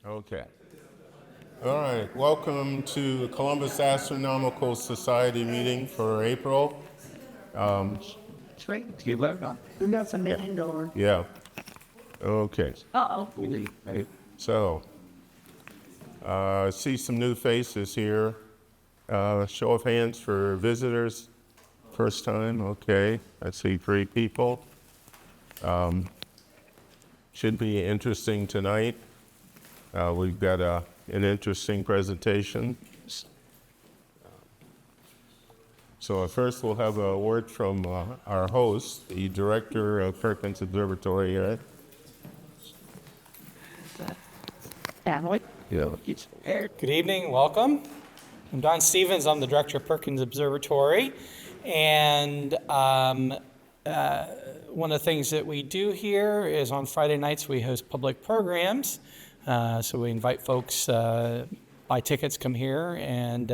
Okay. All right. Welcome to the Columbus Astronomical Society meeting for April. Yeah. Okay. So, I see some new faces here. Show of hands for visitors. First time. Okay. I see 3 people. Should be interesting tonight. We've got an interesting presentation. So first we'll have a word from our host, the director of Perkins Observatory. Good evening, welcome. I'm Don Stevens, I'm the director of Perkins Observatory. And one of the things that we do here is on Friday nights we host public programs. So we invite folks, buy tickets, come here, and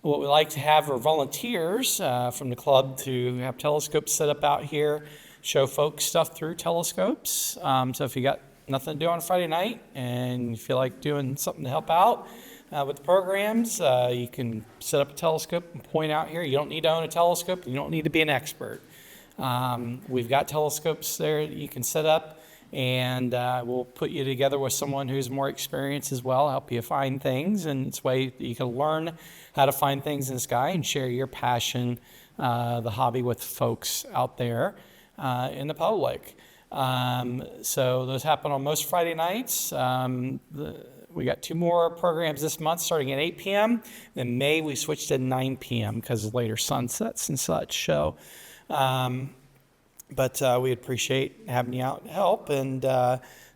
what we like to have are volunteers from the club to have telescopes set up out here, show folks stuff through telescopes. So if you got nothing to do on Friday night and you feel like doing something to help out with the programs, you can set up a telescope and point out here. You don't need to own a telescope. You don't need to be an expert. We've got telescopes there that you can set up, and we'll put you together with someone who's more experienced as well, help you find things, and it's a way that you can learn how to find things in the sky and share your passion, the hobby with folks out there in the public. So those happen on most Friday nights. We got 2 more programs this month starting at 8 p.m. In May, we switched to 9 p.m. because of later sunsets and such. So, but we appreciate having you out to help, and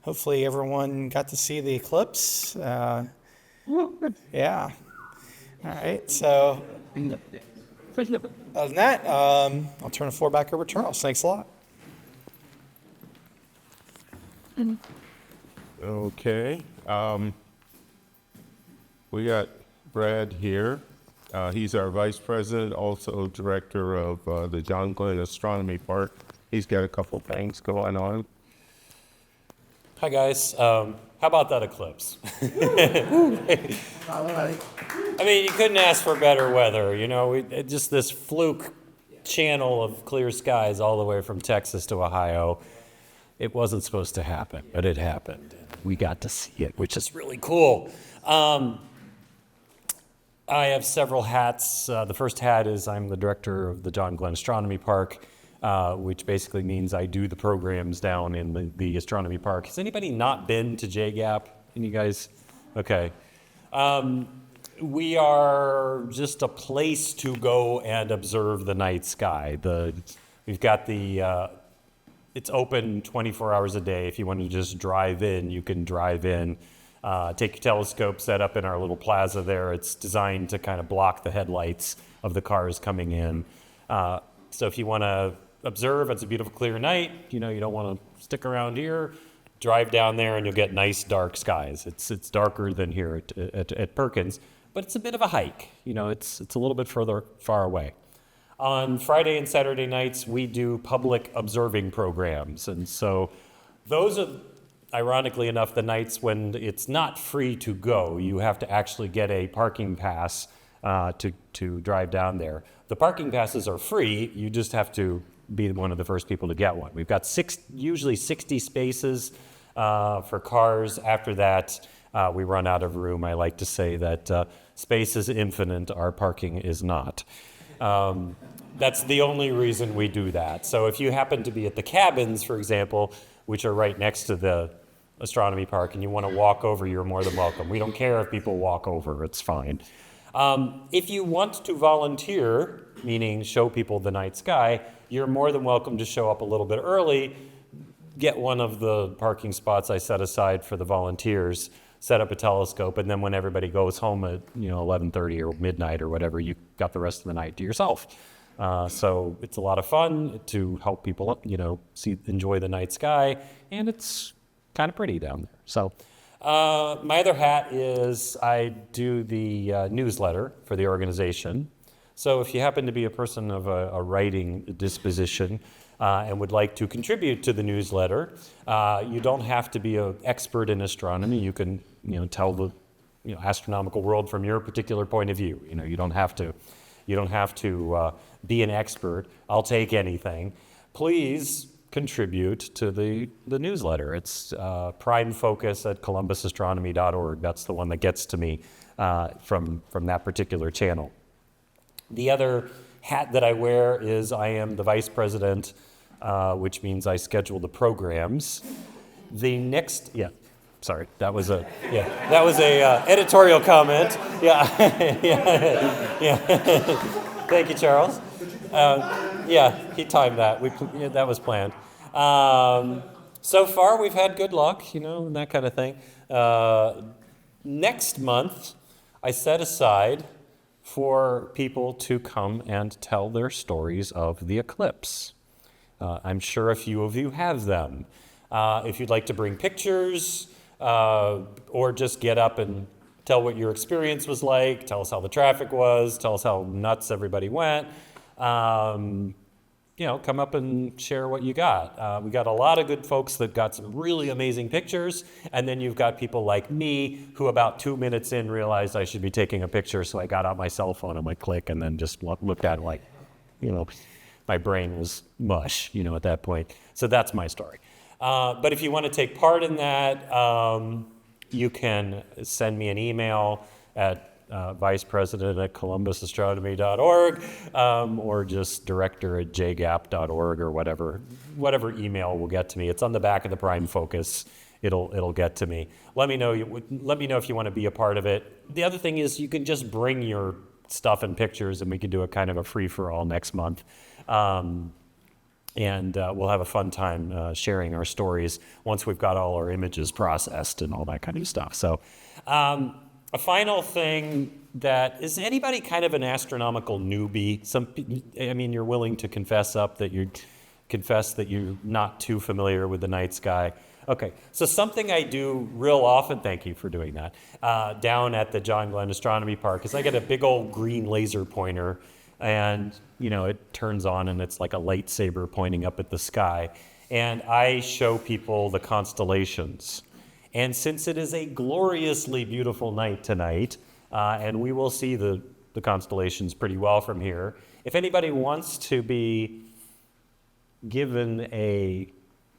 hopefully everyone got to see the eclipse. Yeah. All right. So, other than that, I'll turn the floor back over to Charles. Thanks a lot. Okay. We got Brad here. He's our vice president, also director of the John Glenn Astronomy Park. He's got a couple things going on. Hi guys. How about that eclipse? I mean, you couldn't ask for better weather. You know, just this fluke channel of clear skies all the way from Texas to Ohio. It wasn't supposed to happen, but it happened. We got to see it, which is really cool. I have several hats. The first hat is I'm the director of the John Glenn Astronomy Park, which basically means I do the programs down in the astronomy park. Has anybody not been to JGAP? Any guys? Okay. We are just a place to go and observe the night sky. We've got it's open 24 hours a day. If you want to just drive in, you can drive in. Take your telescope, set up in our little plaza there. It's designed to kind of block the headlights of the cars coming in. So if you want to observe, it's a beautiful clear night. You know, you don't want to stick around here. Drive down there and you'll get nice dark skies. It's darker than here at Perkins, but it's a bit of a hike. You know, it's a little bit far away. On Friday and Saturday nights, we do public observing programs. And so those are, ironically enough, the nights when it's not free to go. You have to actually get a parking pass to drive down there. The parking passes are free. You just have to be one of the first people to get one. We've got usually 60 spaces for cars. After that, we run out of room. I like to say that space is infinite. Our parking is not. That's the only reason we do that. So if you happen to be at the cabins, for example, which are right next to the astronomy park, and you want to walk over, you're more than welcome. We don't care if people walk over, it's fine. If you want to volunteer, meaning show people the night sky, you're more than welcome to show up a little bit early, get one of the parking spots I set aside for the volunteers, set up a telescope, and then when everybody goes home at 11:30 or midnight or whatever, you got the rest of the night to yourself. So it's a lot of fun to help people, enjoy the night sky, and it's kind of pretty down there. So my other hat is I do the newsletter for the organization. So if you happen to be a person of a writing disposition, and would like to contribute to the newsletter, you don't have to be an expert in astronomy. You can, tell the, astronomical world from your particular point of view. You don't have to be an expert. I'll take anything. Please contribute to the newsletter. It's prime focus at columbusastronomy.org. That's the one that gets to me from that particular channel. The other hat that I wear is I am the vice president, which means I schedule the programs. The next, sorry, that was a editorial comment. Yeah, Thank you, Charles. He timed that. That was planned. So far, we've had good luck, that kind of thing. Next month, I set aside for people to come and tell their stories of the eclipse. I'm sure a few of you have them. If you'd like to bring pictures or just get up and tell what your experience was like, tell us how the traffic was, tell us how nuts everybody went, come up and share what you got. We got a lot of good folks that got some really amazing pictures, and then you've got people like me who about 2 minutes in realized I should be taking a picture, so I got out my cell phone and went click and then just looked at it like, my brain was mush, at that point. So that's my story. But if you want to take part in that, you can send me an email at vicepresident@columbusastronomy.org, or just director@jgap.org, or whatever email will get to me. It's on the back of the Prime Focus. It'll get to me. Let me know if you want to be a part of it. The other thing is you can just bring your stuff and pictures, and we can do a kind of a free-for-all next month. And we'll have a fun time sharing our stories once we've got all our images processed and all that kind of stuff. So a final thing is anybody kind of an astronomical newbie? You're willing to confess that you're not too familiar with the night sky. Okay, so something I do real often, thank you for doing that, down at the John Glenn Astronomy Park is I get a big old green laser pointer, and it turns on and it's like a lightsaber pointing up at the sky, and I show people the constellations. And since it is a gloriously beautiful night tonight, and we will see the constellations pretty well from here, if anybody wants to be given a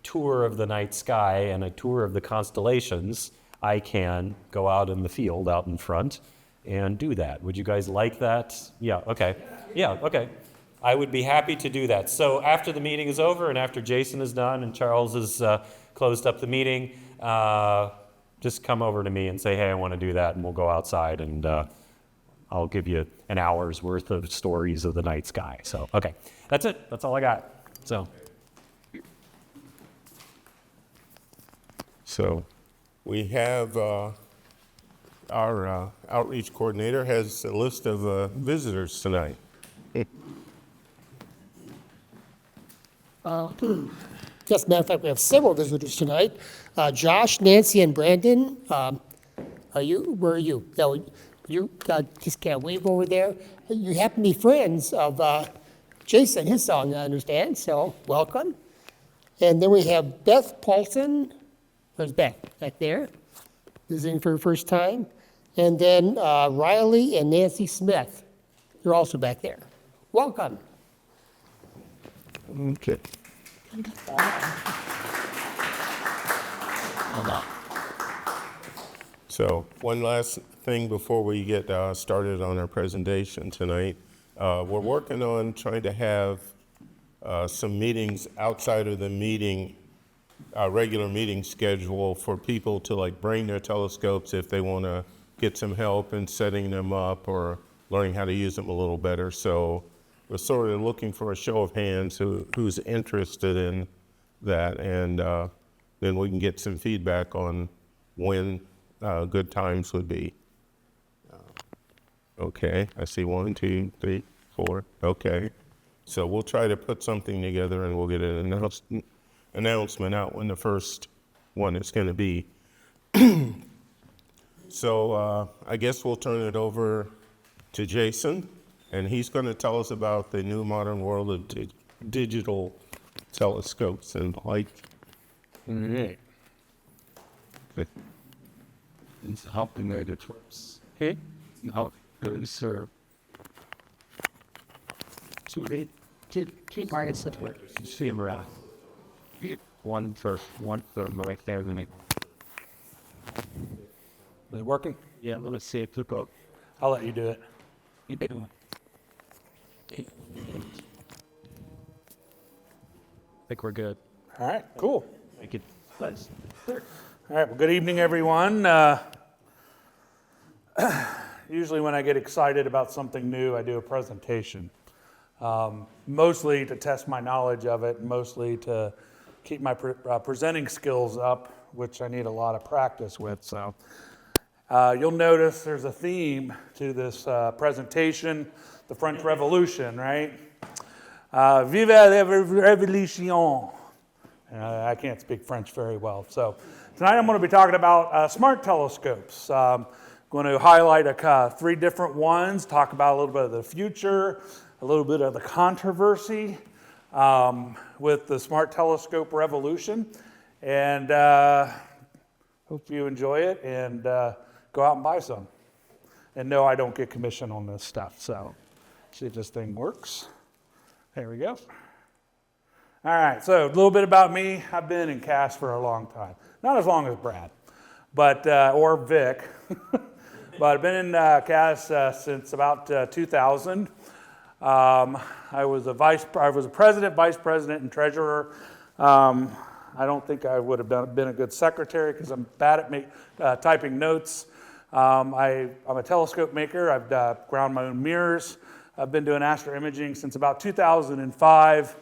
tour of the night sky and a tour of the constellations, I can go out in the field out in front and do that. Would you guys like that? Yeah, okay. I would be happy to do that. So after the meeting is over and after Jason is done and Charles has closed up the meeting, just come over to me and say, hey, I want to do that, and we'll go outside, and I'll give you an hour's worth of stories of the night sky. So, okay, that's it. That's all I got. So we have our outreach coordinator has a list of visitors tonight. Yes, matter of fact, we have several visitors tonight. Josh, Nancy, and Brandon. Where are you? No, you just can't wave over there. You happen to be friends of Jason Hissong, I understand, so welcome. And then we have Beth Paulson. Where's Beth? Back there, visiting for her first time. And then Riley and Nancy Smith. They're also back there. Welcome. Okay. So one last thing before we get started on our presentation tonight. We're working on trying to have some meetings outside of the regular meeting schedule for people to bring their telescopes if they want to get some help in setting them up or learning how to use them a little better. So we're sort of looking for a show of hands who's interested in that, and then we can get some feedback on when good times would be. Okay, I see 1, 2, 3, 4. Okay, so we'll try to put something together, and we'll get an announcement out when the first one is going to be. So I guess we'll turn it over to Jason, and he's going to tell us about the new modern world of digital telescopes and light. Right. But it's helping the trips. Okay. Now, good, sir. So they keep right at the see around. One for right there. Let me. Is it working? Yeah, let's see it took up. I'll let you do it. You do. I think we're good. All right, cool. Make it. Let's. All right, well, good evening, everyone. Usually when I get excited about something new, I do a presentation. Mostly to test my knowledge of it, mostly to keep my presenting skills up, which I need a lot of practice with. So you'll notice there's a theme to this presentation, the French Revolution, right? Vive la Révolution. I can't speak French very well. So tonight I'm going to be talking about smart telescopes. Going to highlight 3 different ones, talk about a little bit of the future, a little bit of the controversy with the smart telescope revolution, and hope you enjoy it and go out and buy some. And no, I don't get commission on this stuff, so see if this thing works. There we go. All right, so a little bit about me. I've been in CAS for a long time. Not as long as Brad, but or Vic, but I've been in CAS since about 2000. I was a president, vice president, and treasurer. I don't think I would have been a good secretary because I'm bad at typing notes. I'm a telescope maker. I've ground my own mirrors. I've been doing astroimaging since about 2005.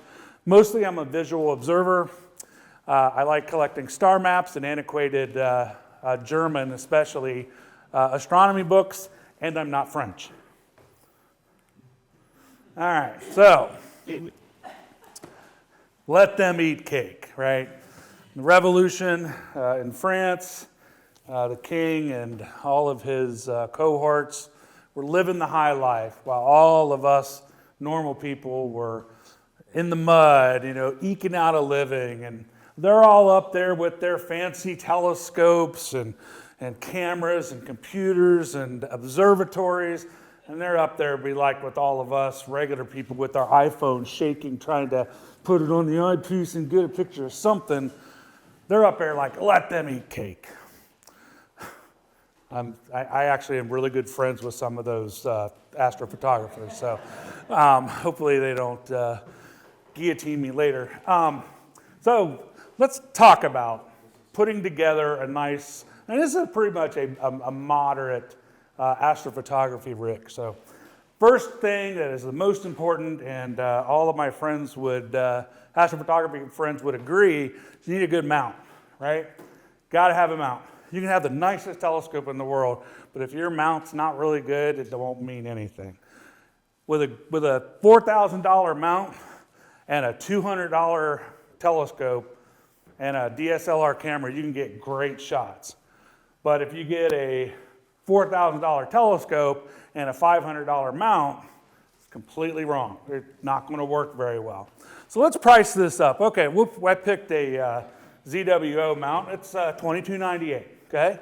Mostly I'm a visual observer. I like collecting star maps and antiquated German, especially astronomy books, and I'm not French. All right, so let them eat cake, right? The revolution in France, the king and all of his cohorts were living the high life while all of us normal people were in the mud, eking out a living. And they're all up there with their fancy telescopes and cameras and computers and observatories. And they're up there, be like with all of us regular people with our iPhones shaking, trying to put it on the eyepiece and get a picture of something. They're up there like, let them eat cake. I actually am really good friends with some of those astrophotographers, so hopefully they don't guillotine me later. So let's talk about putting together a nice, and this is pretty much a moderate astrophotography rig. So first thing that is the most important, and all of my friends astrophotography friends would agree, is you need a good mount, right? Got to have a mount. You can have the nicest telescope in the world, but if your mount's not really good, it won't mean anything. With a $4,000 mount and a $200 telescope and a DSLR camera, you can get great shots. But if you get a $4,000 telescope and a $500 mount, it's completely wrong. It's not going to work very well. So let's price this up. Okay, I picked a ZWO mount. It's $22.98. Okay.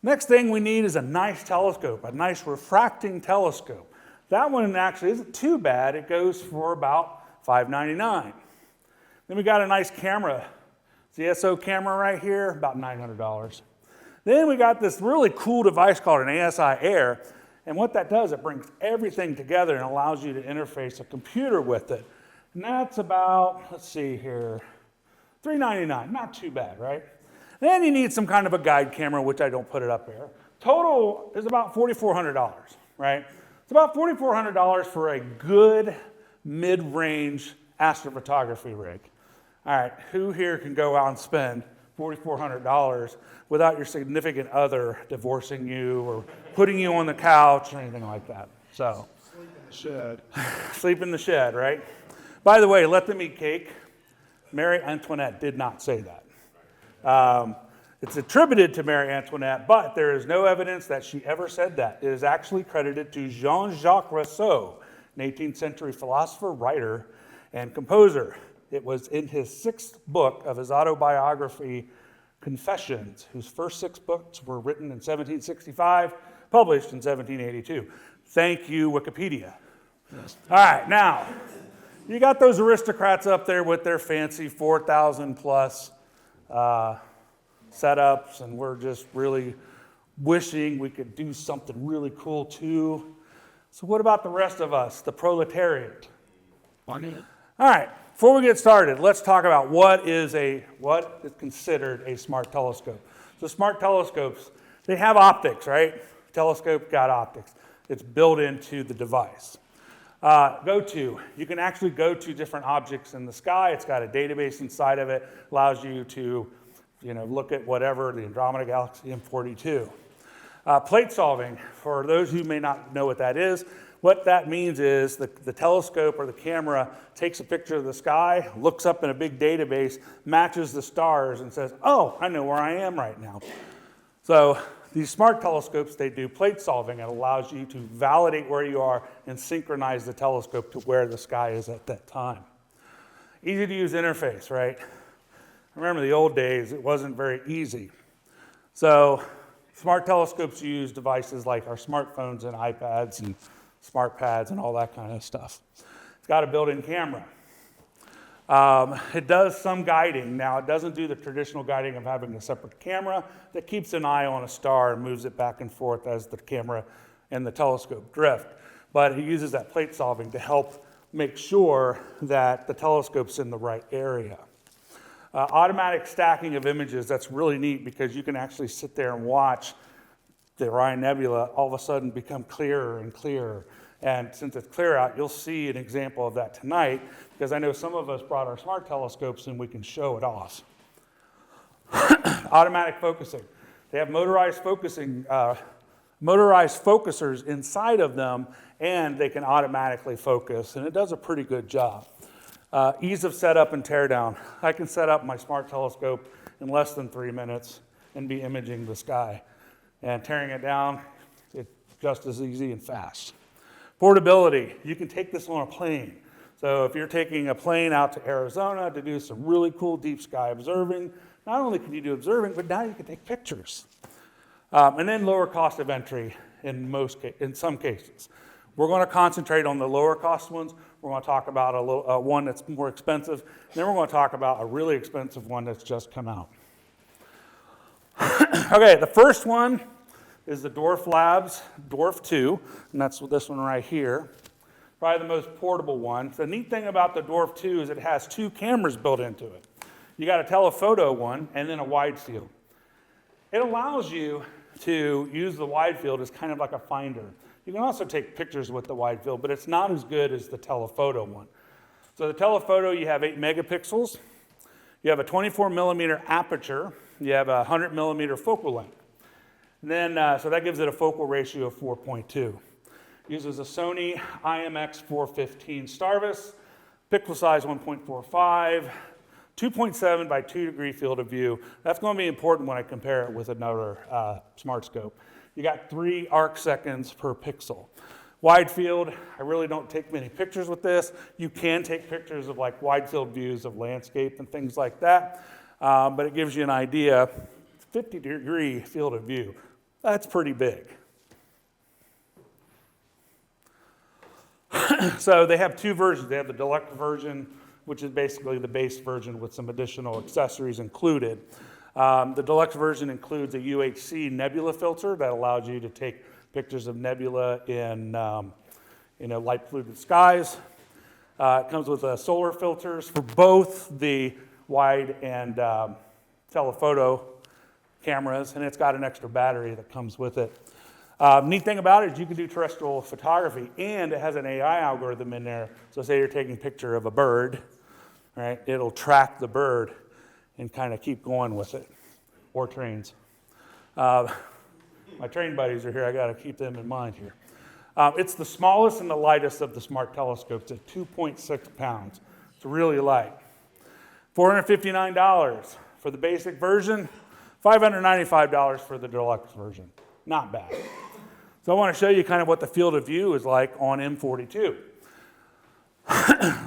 Next thing we need is a nice telescope, a nice refracting telescope. That one actually isn't too bad. It goes for about $5.99. Then we got a nice camera, ZSO camera right here, about $900. Then we got this really cool device called an ASI Air, and what that does, it brings everything together and allows you to interface a computer with it. And that's about, let's see here, $3.99, not too bad, right? Then you need some kind of a guide camera, which I don't put it up here. Total is about $4,400, right? It's about $4,400 for a good mid-range astrophotography rig. All right, who here can go out and spend $4,400 without your significant other divorcing you or putting you on the couch or anything like that? So, sleep in the shed. Sleep in the shed, right? By the way, let them eat cake. Marie Antoinette did not say that. It's attributed to Marie Antoinette, but there is no evidence that she ever said that. It is actually credited to Jean-Jacques Rousseau, an 18th century philosopher, writer, and composer. It was in his 6th book of his autobiography, Confessions, whose first 6 books were written in 1765, published in 1782. Thank you, Wikipedia. All right, now, you got those aristocrats up there with their fancy 4,000 plus setups, and we're just really wishing we could do something really cool too. So what about the rest of us, the proletariat? All right, before we get started, let's talk about what is considered a smart telescope. So smart telescopes, they have optics, right? Telescope got optics. It's built into the device. You can actually go to different objects in the sky. It's got a database inside of it, allows you to look at whatever, the Andromeda Galaxy M42. Plate solving, for those who may not know what that means is the telescope or the camera takes a picture of the sky, looks up in a big database, matches the stars, and says, oh, I know where I am right now. So these smart telescopes, they do plate solving. It allows you to validate where you are and synchronize the telescope to where the sky is at that time. Easy to use interface, right? Remember the old days, it wasn't very easy. So smart telescopes use devices like our smartphones and iPads and smart pads and all that kind of stuff. It's got a built-in camera. It does some guiding. Now, it doesn't do the traditional guiding of having a separate camera that keeps an eye on a star and moves it back and forth as the camera and the telescope drift. But it uses that plate solving to help make sure that the telescope's in the right area. Automatic stacking of images, that's really neat because you can actually sit there and watch the Orion Nebula all of a sudden become clearer and clearer. And since it's clear out, you'll see an example of that tonight because I know some of us brought our smart telescopes and we can show it off. Automatic focusing. They have motorized focusers inside of them, and they can automatically focus, and it does a pretty good job. Ease of setup and teardown. I can set up my smart telescope in less than 3 minutes and be imaging the sky. And tearing it down, it's just as easy and fast. Portability. You can take this on a plane. So if you're taking a plane out to Arizona to do some really cool deep sky observing, not only can you do observing, but now you can take pictures. And then lower cost of entry in some cases. We're going to concentrate on the lower cost ones. We're going to talk about one that's more expensive. Then we're going to talk about a really expensive one that's just come out. Okay, the first one is the Dwarf Labs Dwarf 2, and that's this one right here. Probably the most portable one. The neat thing about the Dwarf 2 is it has 2 cameras built into it. You got a telephoto one and then a wide field. It allows you to use the wide field as kind of like a finder. You can also take pictures with the wide field, but it's not as good as the telephoto one. So the telephoto, you have 8 megapixels. You have a 24 millimeter aperture. You have a 100 millimeter focal length. And then, so that gives it a focal ratio of 4.2. Uses a Sony IMX415 Starvis, pixel size 1.45, 2.7 by 2 degree field of view. That's going to be important when I compare it with another smart scope. You got 3 arc seconds per pixel. Wide field, I really don't take many pictures with this. You can take pictures of like wide field views of landscape and things like that, but it gives you an idea. 50 degree field of view, that's pretty big. So they have 2 versions. They have the deluxe version, which is basically the base version with some additional accessories included. The deluxe version includes a UHC nebula filter that allows you to take pictures of nebula in light polluted skies. It comes with solar filters for both the wide and telephoto cameras, and it's got an extra battery that comes with it. Neat thing about it is you can do terrestrial photography, and it has an AI algorithm in there. So say you're taking a picture of a bird, right? It'll track the bird and kind of keep going with it, or trains. My train buddies are here. I got to keep them in mind here. It's the smallest and the lightest of the smart telescopes at 2.6 pounds. It's really light. $459 for the basic version, $595 for the deluxe version. Not bad. So I want to show you kind of what the field of view is like on M42.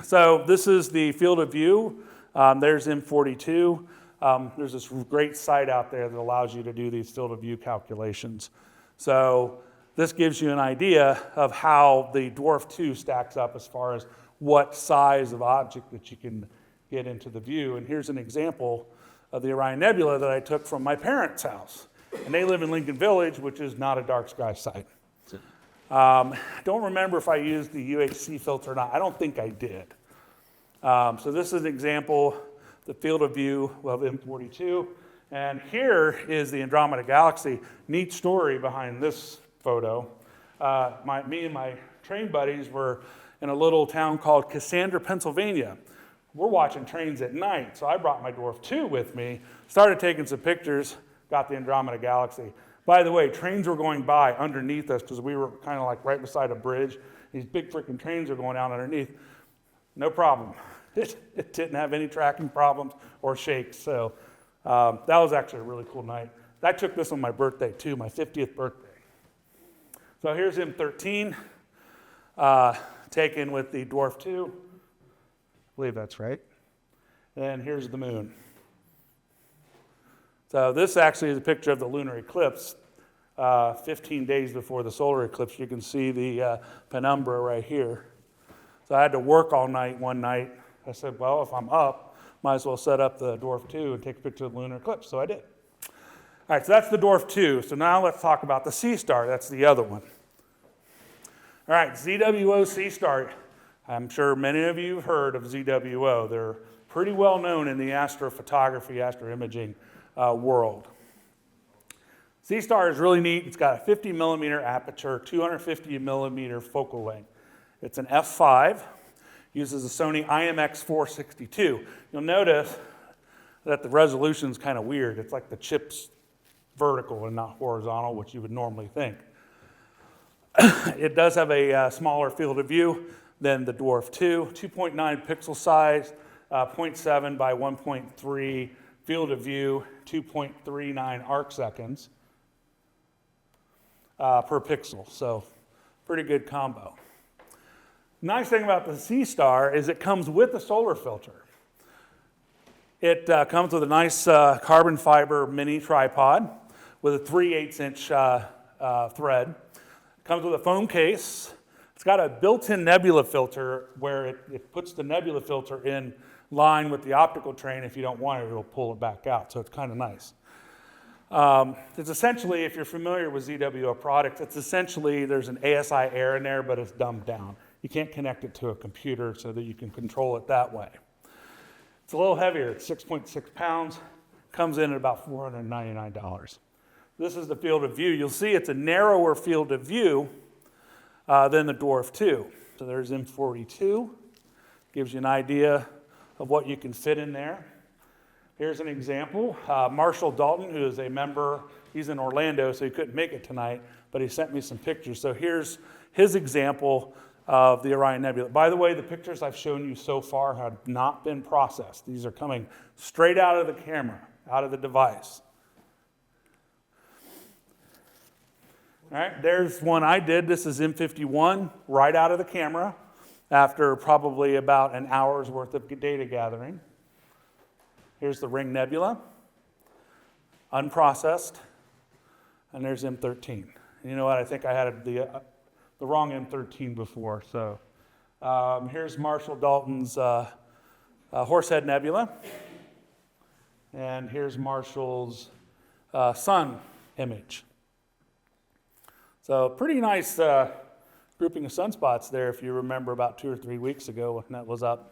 So this is the field of view. There's M42. There's this great site out there that allows you to do these field of view calculations. So this gives you an idea of how the Dwarf 2 stacks up as far as what size of object that you can get into the view. And here's an example of the Orion Nebula that I took from my parents' house. And they live in Lincoln Village, which is not a dark sky site. I don't remember if I used the UHC filter or not. I don't think I did. So this is an example, the field of view of M42. And here is the Andromeda Galaxy. Neat story behind this photo. Me and my train buddies were in a little town called Cassandra, Pennsylvania. We're watching trains at night, so I brought my Dwarf 2 with me, started taking some pictures, got the Andromeda Galaxy. By the way, trains were going by underneath us because we were kind of like right beside a bridge. These big freaking trains are going down underneath. No problem. It didn't have any tracking problems or shakes, so that was actually a really cool night. I took this on my birthday too, my 50th birthday. So here's M13, taken with the Dwarf 2. I believe that's right. And here's the moon. So this actually is a picture of the lunar eclipse 15 days before the solar eclipse. You can see the penumbra right here. So I had to work all night one night. I said, well, if I'm up, might as well set up the Dwarf 2 and take a picture of the lunar eclipse. So I did. All right, so that's the Dwarf 2. So now let's talk about the C-star. That's the other one. All right, ZWO C-star. I'm sure many of you have heard of ZWO. They're pretty well known in the astrophotography, astroimaging world. C-star is really neat. It's got a 50 millimeter aperture, 250 millimeter focal length. It's an f5, uses a Sony IMX462. You'll notice that the resolution is kind of weird. It's like the chip's vertical and not horizontal, which you would normally think. It does have a smaller field of view than the Dwarf 2, 2.9 pixel size, 0.7 by 1.3 field of view, 2.39 arc seconds per pixel. So pretty good combo. Nice thing about the C-star is it comes with a solar filter. It comes with a nice carbon fiber mini tripod with a 3/8 inch thread. Comes with a foam case. It's got a built-in nebula filter where it puts the nebula filter in line with the optical train. If you don't want it, it'll pull it back out. So it's kind of nice. It's essentially, if you're familiar with ZWO products, it's essentially there's an ASI air in there, but it's dumbed down. You can't connect it to a computer so that you can control it that way. It's a little heavier. It's 6.6 pounds. Comes in at about $499. This is the field of view. You'll see it's a narrower field of view than the Dwarf 2. So there's M42. Gives you an idea of what you can fit in there. Here's an example. Marshall Dalton, who is a member, he's in Orlando, so he couldn't make it tonight, but he sent me some pictures. So here's his example of the Orion Nebula. By the way, the pictures I've shown you so far have not been processed. These are coming straight out of the camera, out of the device. All right, there's one I did. This is M51, right out of the camera, after probably about an hour's worth of data gathering. Here's the Ring Nebula, unprocessed, and there's M13. And you know what? I think I had the wrong M13 before. So here's Marshall Dalton's Horsehead Nebula, and here's Marshall's Sun image. So pretty nice grouping of sunspots there, if you remember about 2 or 3 weeks ago when that was up.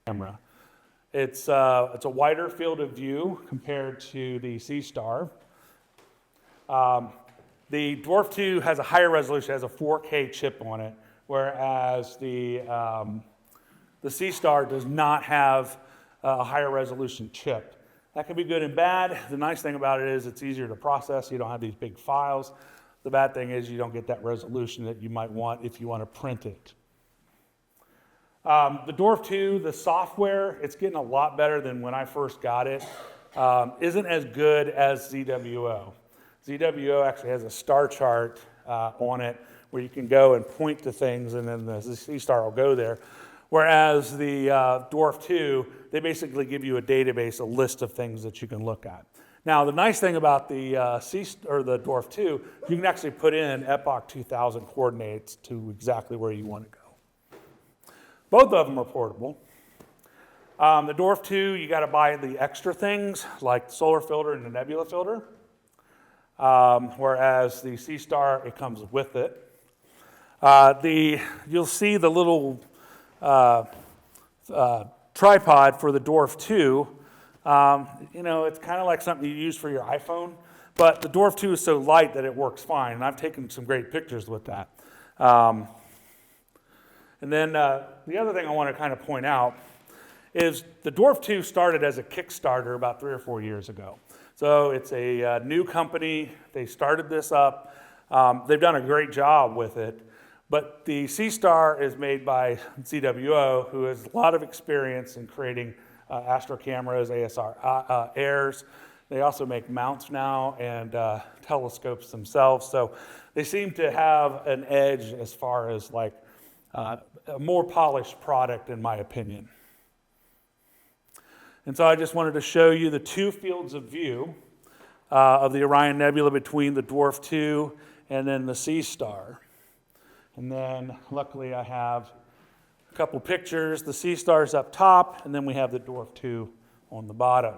Camera. It's a wider field of view compared to the C-star. The Dwarf 2 has a higher resolution, has a 4K chip on it, whereas the C-star does not have a higher resolution chip. That can be good and bad. The nice thing about it is it's easier to process. You don't have these big files. The bad thing is you don't get that resolution that you might want if you want to print it. The Dwarf 2, the software, it's getting a lot better than when I first got it. Isn't as good as ZWO. ZWO actually has a star chart on it where you can go and point to things, and then the C-star will go there. Whereas the Dwarf 2, they basically give you a database, a list of things that you can look at. Now, the nice thing about the the Dwarf 2, you can actually put in Epoch 2000 coordinates to exactly where you want to go. Both of them are portable. The Dwarf 2, you got to buy the extra things like the solar filter and the nebula filter. Whereas the C-star, it comes with it. You'll see the little tripod for the Dwarf 2. It's kind of like something you use for your iPhone, but the Dwarf 2 is so light that it works fine, and I've taken some great pictures with that. And then the other thing I want to kind of point out is the Dwarf 2 started as a Kickstarter about 3 or 4 years ago. So it's a new company. They started this up. They've done a great job with it. But the C-Star is made by CWO, who has a lot of experience in creating astro cameras, ASR airs. They also make mounts now and telescopes themselves. So they seem to have an edge as far as like a more polished product, in my opinion. And so I just wanted to show you the two fields of view of the Orion Nebula between the Dwarf 2 and then the C-Star. And then luckily I have a couple pictures. The C-Star's up top, and then we have the Dwarf 2 on the bottom.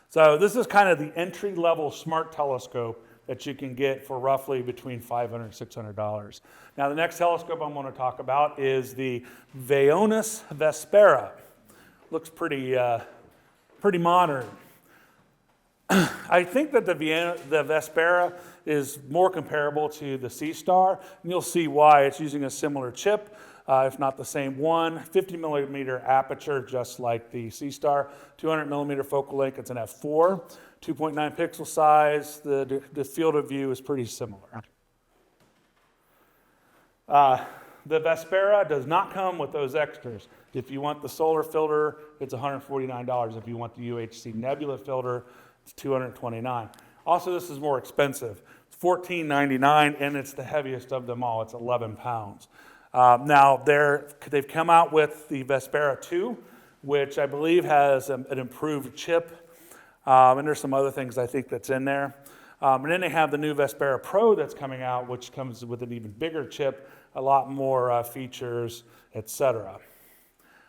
So this is kind of the entry-level smart telescope that you can get for roughly between $500 and $600. Now the next telescope I'm going to talk about is the Vaonis Vespera. Looks pretty modern. I think that the Vespera is more comparable to the C-Star, and you'll see why. It's using a similar chip, if not the same one. 50 millimeter aperture, just like the C-Star. 200 millimeter focal length. It's an f4. 2.9 pixel size. The field of view is pretty similar. The Vespera does not come with those extras. If you want the solar filter, it's $149. If you want the UHC nebula filter, it's $229. Also, this is more expensive. It's $14.99, and it's the heaviest of them all. It's 11 pounds. Now, they've come out with the Vespera 2, which I believe has an improved chip, and there's some other things I think that's in there. And then they have the new Vespera Pro that's coming out, which comes with an even bigger chip, a lot more features, etc.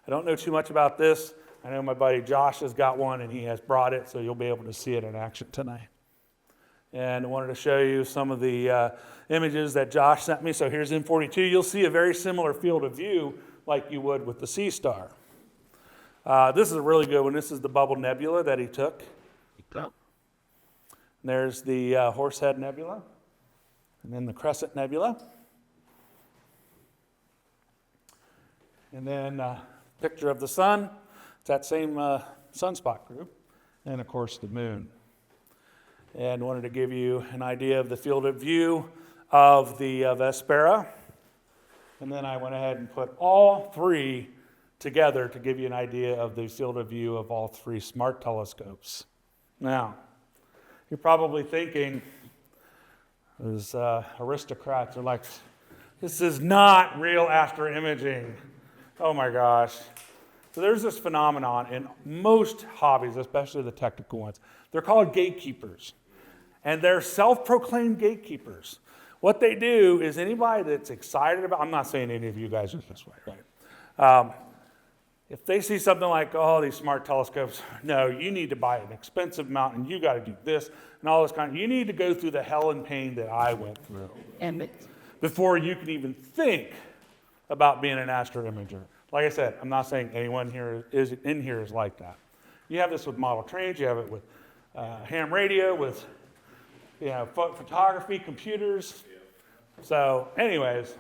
I don't know too much about this. I know my buddy Josh has got one, and he has brought it, so you'll be able to see it in action tonight. And I wanted to show you some of the images that Josh sent me. So here's M42. You'll see a very similar field of view like you would with the C-Star. This is a really good one. This is the Bubble Nebula that he took. There's the Horsehead Nebula, and then the Crescent Nebula. And then a picture of the sun. It's that same sunspot group. And, of course, the moon. And wanted to give you an idea of the field of view of the Vespera. And then I went ahead and put all three together to give you an idea of the field of view of all three smart telescopes. Now, you're probably thinking, those aristocrats are like, this is not real astroimaging. Oh my gosh. So there's this phenomenon in most hobbies, especially the technical ones. They're called gatekeepers. And they're self-proclaimed gatekeepers. What they do is anybody that's excited about, I'm not saying any of you guys are this way, right? If they see something like, oh, these smart telescopes, no, you need to buy an expensive mount, and you got to do this, and all this kind of, you need to go through the hell and pain that I went through before you can even think about being an astroimager. Like I said, I'm not saying anyone here is like that. You have this with model trains, you have it with ham radio, with photography, computers. So anyways,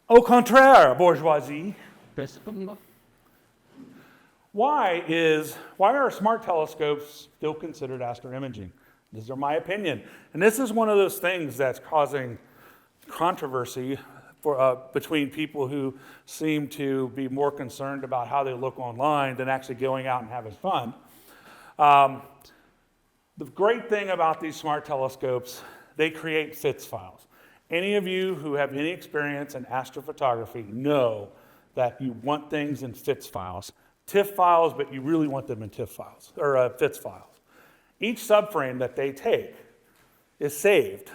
au contraire, bourgeoisie. Why are smart telescopes still considered astroimaging? These are my opinion. And this is one of those things that's causing controversy between people who seem to be more concerned about how they look online than actually going out and having fun. The great thing about these smart telescopes, they create FITS files. Any of you who have any experience in astrophotography know that you want things in FITS files. TIFF files, but you really want them in TIFF files, or FITS files. Each subframe that they take is saved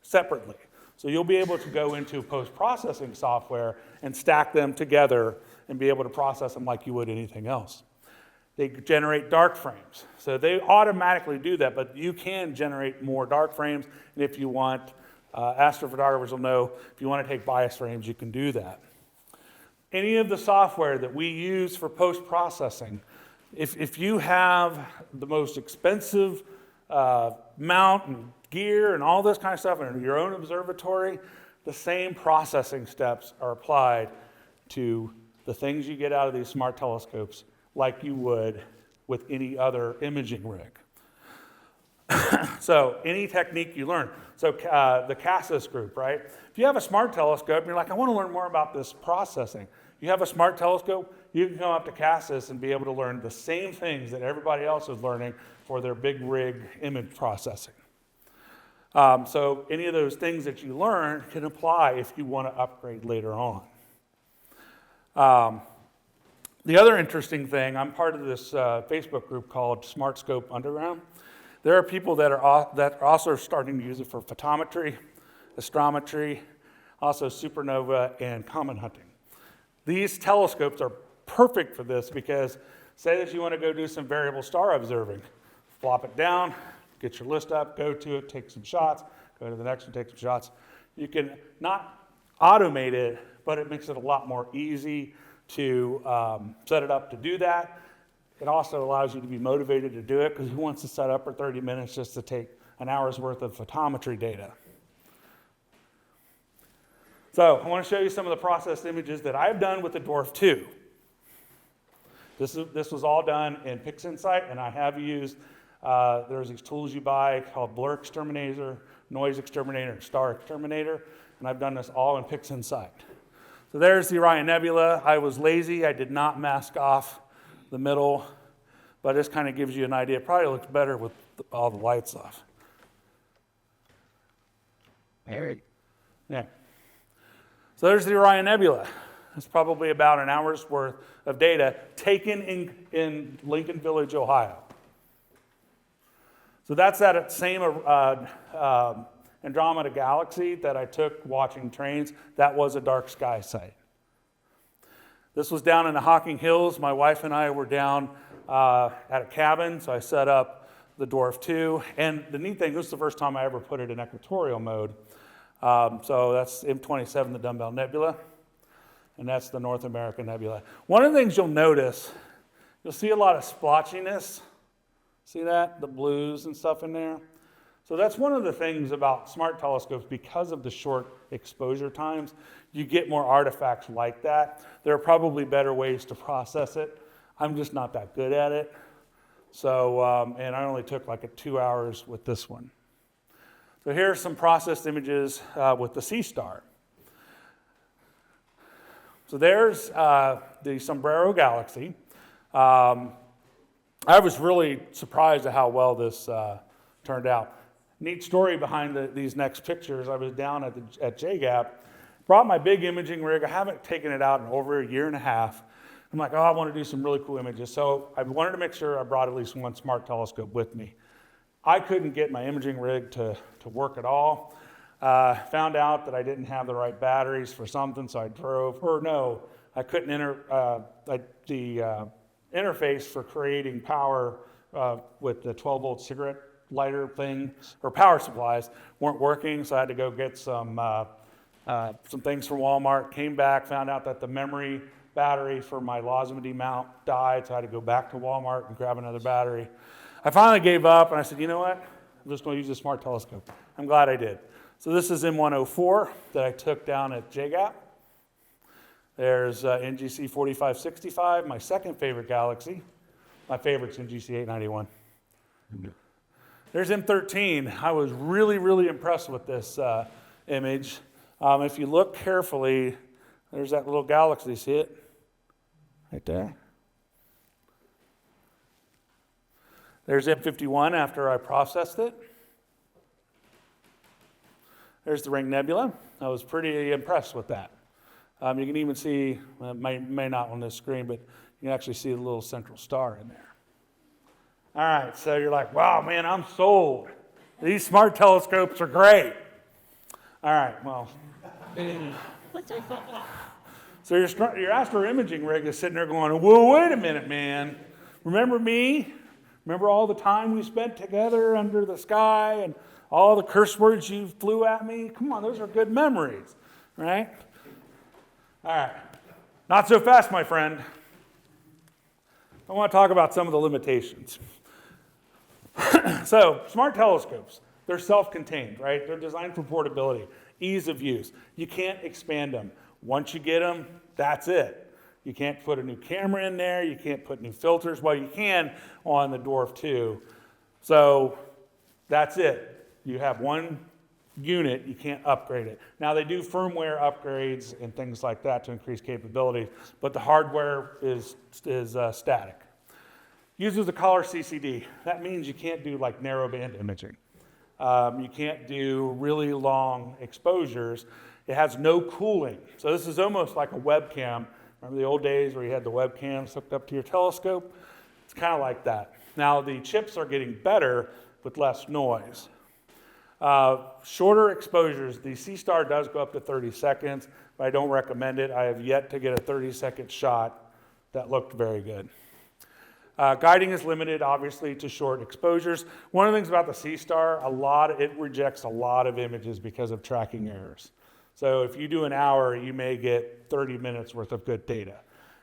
separately. So you'll be able to go into post-processing software and stack them together and be able to process them like you would anything else. They generate dark frames. So they automatically do that, but you can generate more dark frames. And if you want, astrophotographers will know, if you want to take bias frames, you can do that. Any of the software that we use for post-processing, if you have the most expensive mount and gear and all this kind of stuff in your own observatory, the same processing steps are applied to the things you get out of these smart telescopes like you would with any other imaging rig. So any technique you learn. So the CAS group, right? If you have a smart telescope and you're like, I want to learn more about this processing. You have a smart telescope, you can come up to CAS and be able to learn the same things that everybody else is learning for their big rig image processing. So any of those things that you learn can apply if you want to upgrade later on. The other interesting thing, I'm part of this Facebook group called Smart Scope Underground. There are people that are also starting to use it for photometry, astrometry, also supernova, and comet hunting. These telescopes are perfect for this because say that you want to go do some variable star observing. Flop it down, get your list up, go to it, take some shots, go to the next one, take some shots. You can not automate it, but it makes it a lot more easy to set it up to do that. It also allows you to be motivated to do it because who wants to set up for 30 minutes just to take an hour's worth of photometry data? So I want to show you some of the processed images that I've done with the Dwarf 2. This was all done in PixInsight, and I have used, there's these tools you buy called Blur Exterminator, Noise Exterminator, and Star Exterminator, and I've done this all in PixInsight. So there's the Orion Nebula. I was lazy. I did not mask off the middle, but this kind of gives you an idea. It probably looks better with all the lights off. Eric. Yeah. So there's the Orion Nebula. It's probably about an hour's worth of data taken in Lincoln Village, Ohio. So that's that same Andromeda galaxy that I took watching trains. That was a dark sky site. This was down in the Hocking Hills. My wife and I were down at a cabin, so I set up the Dwarf 2. And the neat thing, this is the first time I ever put it in equatorial mode. So that's M27, the Dumbbell Nebula, and that's the North American Nebula. One of the things you'll notice, you'll see a lot of splotchiness. See that? The blues and stuff in there. So that's one of the things about smart telescopes. Because of the short exposure times, you get more artifacts like that. There are probably better ways to process it. I'm just not that good at it. So, and I only took like 2 hours with this one. So here are some processed images with the Sea Star. So there's the Sombrero Galaxy. I was really surprised at how well this turned out. Neat story behind these next pictures. I was down at JGAP, brought my big imaging rig. I haven't taken it out in over a year and a half. I'm like, oh, I want to do some really cool images. So I wanted to make sure I brought at least one smart telescope with me. I couldn't get my imaging rig to work at all. Found out that I didn't have the right batteries for something, so I I couldn't enter the interface for creating power with the 12-volt cigarette lighter thing, or power supplies, weren't working, so I had to go get some things from Walmart. Came back, found out that the memory battery for my Losamedy mount died, so I had to go back to Walmart and grab another battery. I finally gave up, and I said, you know what? I'm just going to use a smart telescope. I'm glad I did. So this is M104 that I took down at JGAP. There's NGC 4565, my second favorite galaxy. My favorite's NGC 891. There's M13. I was really, really impressed with this image. If you look carefully, there's that little galaxy. See it? Right there. There's M51 after I processed it. There's the Ring Nebula. I was pretty impressed with that. You can even see, may not on this screen, but you can actually see the little central star in there. All right, so you're like, wow, man, I'm sold. These smart telescopes are great. All right, well. So your astro imaging rig is sitting there going, whoa, wait a minute, man. Remember me? Remember all the time we spent together under the sky and all the curse words you flew at me? Come on, those are good memories, right? All right, not so fast, my friend. I want to talk about some of the limitations. So, smart telescopes, they're self-contained, right? They're designed for portability, ease of use. You can't expand them. Once you get them, that's it. You can't put a new camera in there. You can't put new filters. Well, you can on the Dwarf 2. So that's it. You have one unit. You can't upgrade it. Now, they do firmware upgrades and things like that to increase capability, but the hardware is static. Uses a collar CCD. That means you can't do like narrowband imaging. You can't do really long exposures. It has no cooling. So this is almost like a webcam. Remember the old days where you had the webcams hooked up to your telescope? It's kind of like that. Now the chips are getting better with less noise. Shorter exposures. The C-Star does go up to 30 seconds, but I don't recommend it. I have yet to get a 30-second shot that looked very good. Guiding is limited, obviously, to short exposures. One of the things about the C-Star, it rejects a lot of images because of tracking errors. So if you do an hour, you may get 30 minutes worth of good data.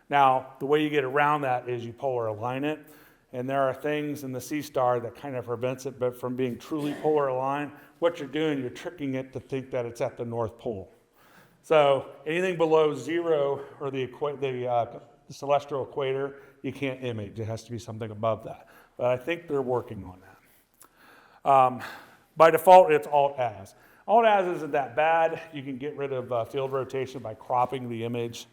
Now, the way you get around that is you polar align it, and there are things in the C-Star that kind of prevents it, but from being truly polar aligned, what you're doing, you're tricking it to think that it's at the North Pole. So anything below zero or the celestial equator, you can't image. It has to be something above that. But I think they're working on that. By default, it's Alt-As. Alt-As isn't that bad. You can get rid of field rotation by cropping the image.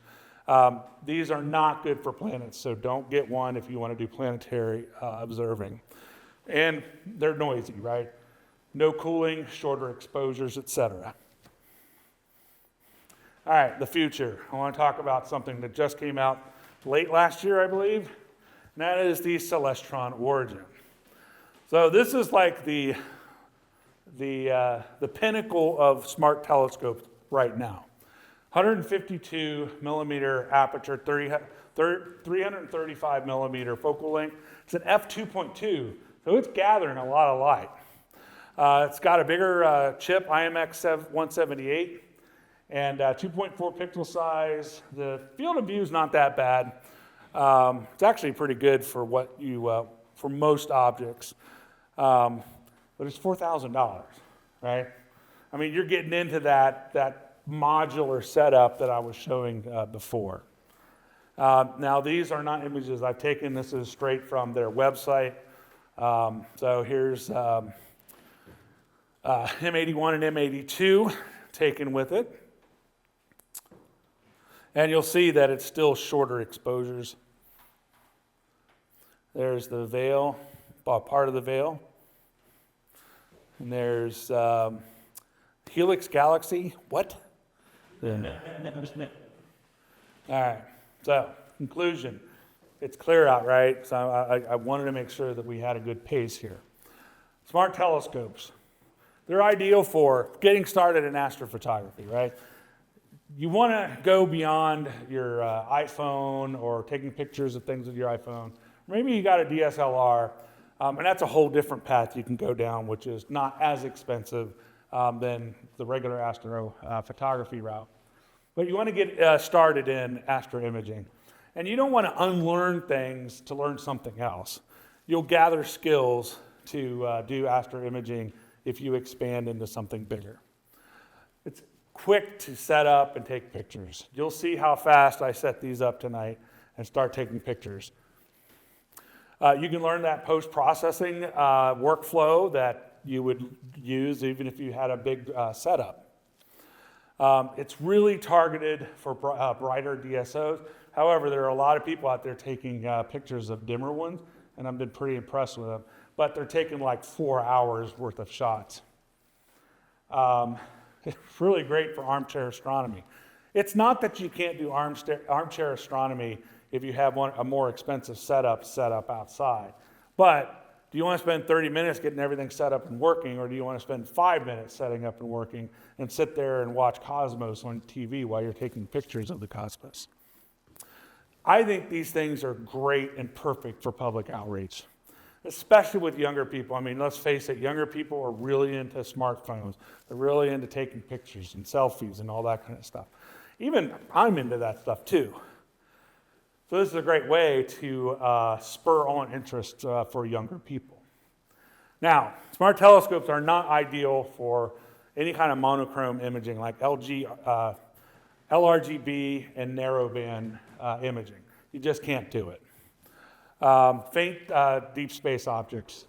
These are not good for planets, so don't get one if you want to do planetary observing. And they're noisy, right? No cooling, shorter exposures, etc. All right, the future. I want to talk about something that just came out late last year, I believe, and that is the Celestron Origin. So this is like the pinnacle of smart telescopes right now. 152 millimeter aperture, 335 millimeter focal length. It's an f2.2, so it's gathering a lot of light. It's got a bigger chip, IMX 178, and 2.4 pixel size. The field of view is not that bad. It's actually pretty good for what you for most objects, but it's $4,000, right? I mean, you're getting into that modular setup that I was showing before. Now, these are not images I've taken. This is straight from their website. So here's M81 and M82 taken with it. And you'll see that it's still shorter exposures. There's the veil, part of the veil. And there's Helix Galaxy. What? All right, so conclusion. It's clear out, right? So I wanted to make sure that we had a good pace here. Smart telescopes. They're ideal for getting started in astrophotography, right? You want to go beyond your iPhone or taking pictures of things with your iPhone. Maybe you got a DSLR, and that's a whole different path you can go down, which is not as expensive than the regular astrophotography route. But you want to get started in astroimaging. And you don't want to unlearn things to learn something else. You'll gather skills to do astroimaging if you expand into something bigger. It's quick to set up and take pictures. You'll see how fast I set these up tonight and start taking pictures. You can learn that post-processing workflow that you would use even if you had a big setup. It's really targeted for brighter DSOs. However, there are a lot of people out there taking pictures of dimmer ones, and I've been pretty impressed with them. But they're taking like 4 hours worth of shots. It's really great for armchair astronomy. It's not that you can't do armchair astronomy if you have a more expensive setup set up outside. But do you want to spend 30 minutes getting everything set up and working, or do you want to spend 5 minutes setting up and working and sit there and watch Cosmos on TV while you're taking pictures of the cosmos? I think these things are great and perfect for public outreach, especially with younger people. I mean, let's face it, younger people are really into smartphones. They're really into taking pictures and selfies and all that kind of stuff. Even I'm into that stuff too. So this is a great way to spur on interest for younger people. Now, smart telescopes are not ideal for any kind of monochrome imaging like LRGB and narrowband imaging. You just can't do it. Faint deep space objects.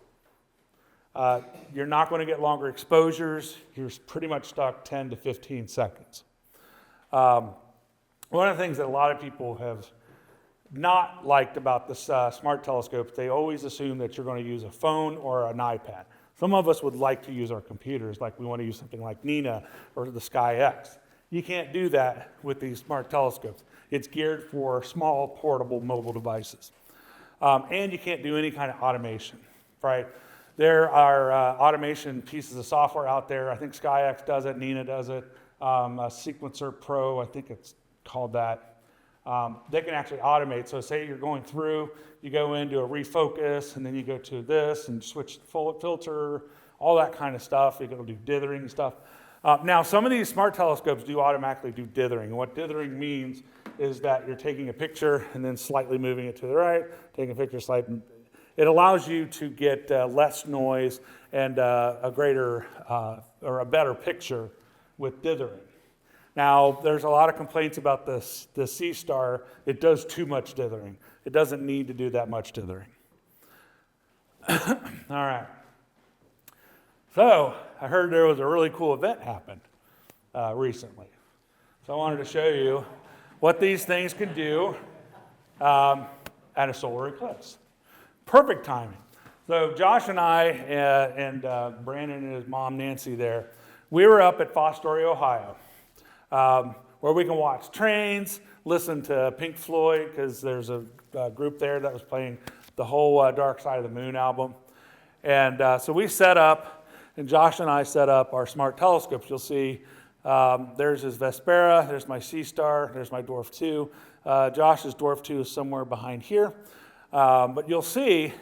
You're not going to get longer exposures. You're pretty much stuck 10 to 15 seconds. One of the things that a lot of people have not liked about the smart telescopes, they always assume that you're going to use a phone or an iPad. Some of us would like to use our computers, like we want to use something like Nina or the SkyX. You can't do that with these smart telescopes. It's geared for small, portable, mobile devices. And you can't do any kind of automation, right? There are automation pieces of software out there. I think SkyX does it, Nina does it. Sequencer Pro, I think it's called that. They can actually automate. So say you're going through, you go into a refocus, and then you go to this and switch the filter, all that kind of stuff. You can do dithering and stuff. Now, some of these smart telescopes do automatically do dithering. And what dithering means is that you're taking a picture and then slightly moving it to the right, taking a picture slightly. It allows you to get less noise and a greater or a better picture with dithering. Now, there's a lot of complaints about this, the C-Star. It does too much dithering. It doesn't need to do that much dithering. All right. So, I heard there was a really cool event happened recently. So I wanted to show you what these things can do at a solar eclipse. Perfect timing. So Josh and I and Brandon and his mom Nancy there, we were up at Fostoria, Ohio, where we can watch trains, listen to Pink Floyd, because there's a group there that was playing the whole Dark Side of the Moon album. And so we set up, and Josh and I set up our smart telescopes. You'll see there's his Vespera, there's my C-Star, there's my Dwarf 2. Josh's Dwarf 2 is somewhere behind here. But you'll see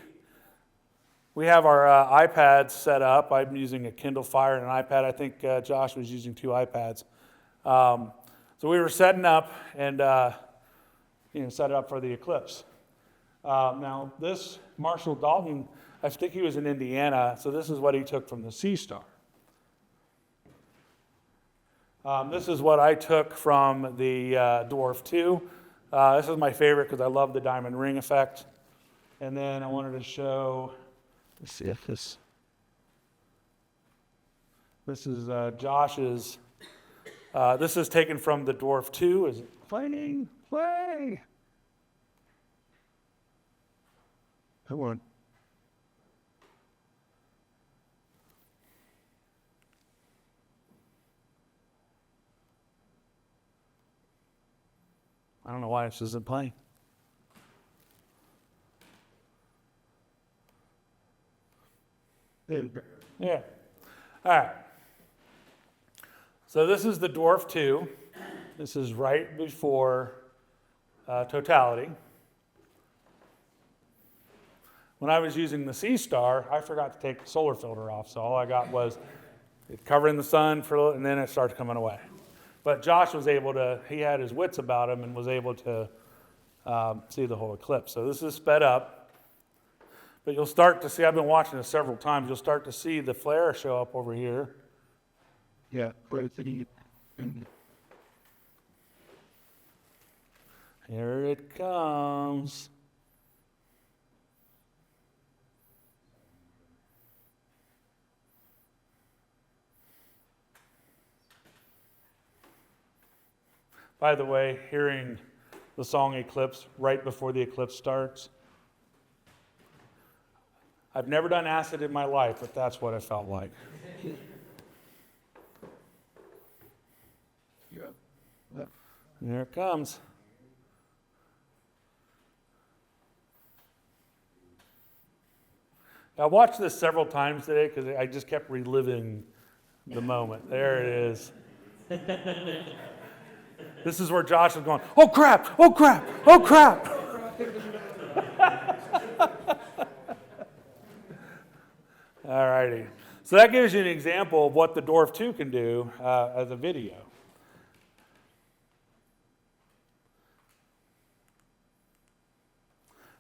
we have our iPads set up. I'm using a Kindle Fire and an iPad. I think Josh was using 2 iPads. So we were setting up and set it up for the eclipse. Now this Marshall Dalton, I think he was in Indiana, so this is what he took from the C-Star. This is what I took from the Dwarf 2. This is my favorite because I love the diamond ring effect. And then I wanted to show, let's see if this is Josh's, this is taken from the Dwarf 2. Is it playing? Play! Come on. I don't know why this isn't playing. Yeah. All right. So this is the Dwarf 2. This is right before totality. When I was using the C-Star, I forgot to take the solar filter off, so all I got was it covering the sun for a little, and then it started coming away. But Josh was able to, he had his wits about him and was able to see the whole eclipse. So this is sped up. But you'll start to see, I've been watching this several times, you'll start to see the flare show up over here. Yeah. Here it comes. By the way, hearing the song Eclipse right before the eclipse starts, I've never done acid in my life, but that's what it felt like. Here it comes. I watched this several times today because I just kept reliving the moment. There it is. This is where Josh is going, oh crap, oh crap, oh crap. All righty. So that gives you an example of what the Dwarf 2 can do as a video.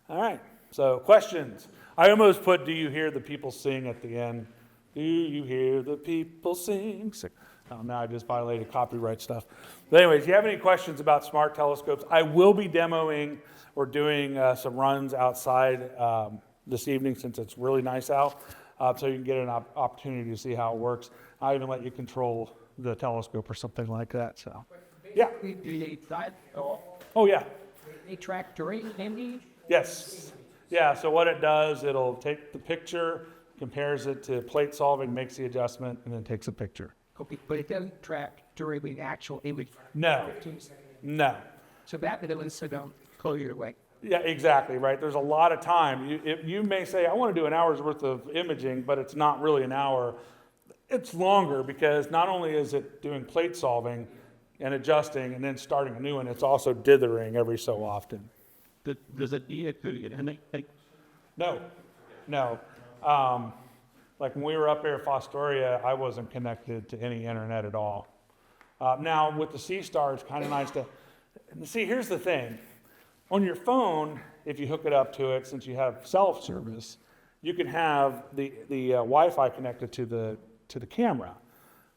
All right, so questions. I almost put, do you hear the people sing at the end? Do you hear the people sing? Oh, now I just violated copyright stuff. But anyways, if you have any questions about smart telescopes, I will be demoing or doing some runs outside this evening since it's really nice out. So you can get an opportunity to see how it works. I even let you control the telescope or something like that. So, yeah. Oh, yeah. They track terrain, maybe? Yes. Yeah, so what it does, it'll take the picture, compares it to plate solving, makes the adjustment, and then takes a picture. Okay, but it doesn't track during the actual image. No. No. So that it was so don't go your way. Yeah, exactly, right? There's a lot of time. You may say, I want to do an hour's worth of imaging, but it's not really an hour. It's longer because not only is it doing plate solving and adjusting and then starting a new one, it's also dithering every so often. Does it need it to anything? No, no. Like when we were up here at Fostoria, I wasn't connected to any internet at all. Now with the C-Star, it's kind of nice to, see, here's the thing. On your phone, if you hook it up to it, since you have self-service, you can have the Wi-Fi connected to the camera.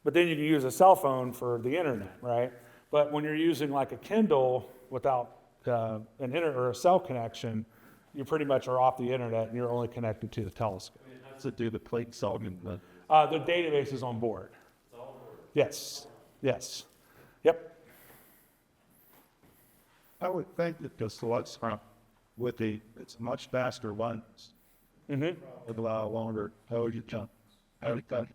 But then you can use a cell phone for the internet, right? But when you're using like a Kindle without an internet or a cell connection, you pretty much are off the internet and you're only connected to the telescope. How does it do the plate solving? The database is on board. Yes. Yes. Yep. I would think that the slots with it's much faster ones. With a lot longer. How would you jump? How would you